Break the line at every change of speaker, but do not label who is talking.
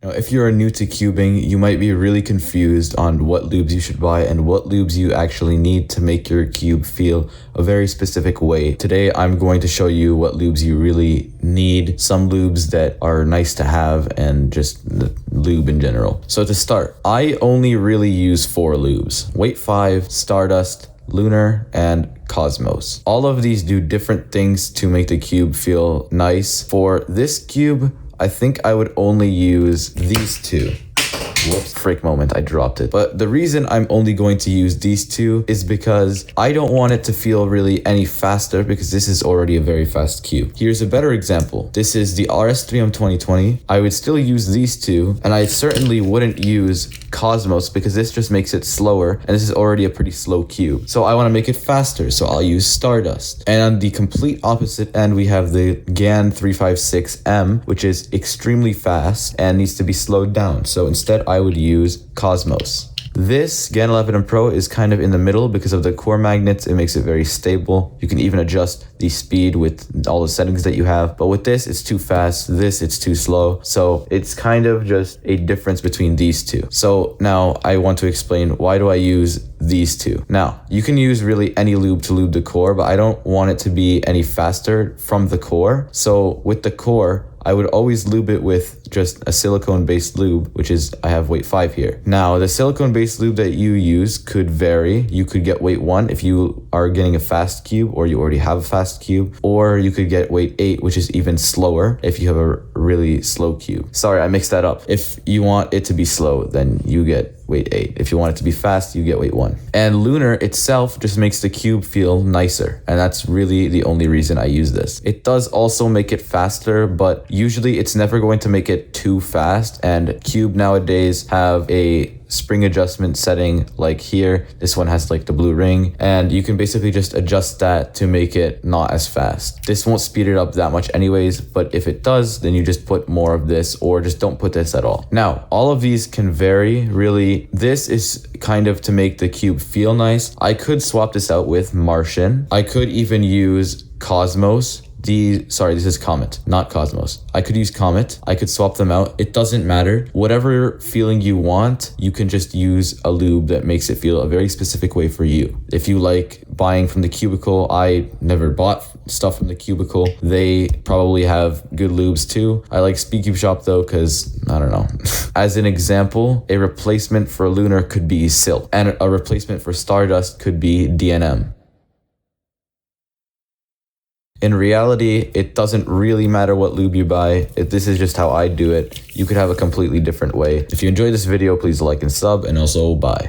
Now, if you are new to cubing, you might be really confused on what lubes you should buy and what lubes you actually need to make your cube feel a very specific way. Today, I'm going to show you what lubes you really need, some lubes that are nice to have, and just the lube in general. So to start, I only really use 4 lubes: Weight 5, Stardust, Lunar, and Cosmos. All of these do different things to make the cube feel nice. For this cube, I think I would only use these 2. Whoops, freak moment, I dropped it. But the reason I'm only going to use these 2 is because I don't want it to feel really any faster, because this is already a very fast cube. Here's a better example. This is the RS3M 2020. I would still use these 2, and I certainly wouldn't use Cosmos because this just makes it slower, and this is already a pretty slow cube. So I want to make it faster, so I'll use Stardust. And on the complete opposite end, we have the GAN 356M, which is extremely fast and needs to be slowed down. So instead, I would use Cosmos. This GAN 11 Pro is kind of in the middle because of the core magnets. It makes it very stable. You can even adjust the speed with all the settings that you have. But with this, it's too fast. This, it's too slow. So it's kind of just a difference between these 2. So now I want to explain, why do I use these 2? Now, you can use really any lube to lube the core, but I don't want it to be any faster from the core. So with the core, I would always lube it with just a silicone-based lube, which is, I have weight 5 here. Now, the silicone-based lube that you use could vary. You could get weight 1 if you are getting a fast cube, or you already have a fast cube, or you could get weight 8, which is even slower if you have a really slow cube. Sorry, I mixed that up. If you want it to be slow, then you get weight 8. If you want it to be fast, you get weight 1. And Lunar itself just makes the cube feel nicer, and that's really the only reason I use this. It does also make it faster, but usually it's never going to make it too fast, and cube nowadays have a spring adjustment setting like here. This one has like the blue ring, and you can basically just adjust that to make it not as fast. This won't speed it up that much anyways, but if it does, then you just put more of this, or just don't put this at all. Now, all of these can vary, really. This is kind of to make the cube feel nice. I could swap this out with Martian. I could even use Cosmos. Sorry, this is Comet, not Cosmos. I could use Comet. I could swap them out. It doesn't matter. Whatever feeling you want, you can just use a lube that makes it feel a very specific way for you. If you like buying from the cubicle, I never bought stuff from the cubicle. They probably have good lubes too. I like Speedcube Shop though, because I don't know. As an example, a replacement for Lunar could be Silk, and a replacement for Stardust could be DNM. In reality, it doesn't really matter what lube you buy. This is just how I do it. You could have a completely different way. If you enjoyed this video, please like and sub, and also bye.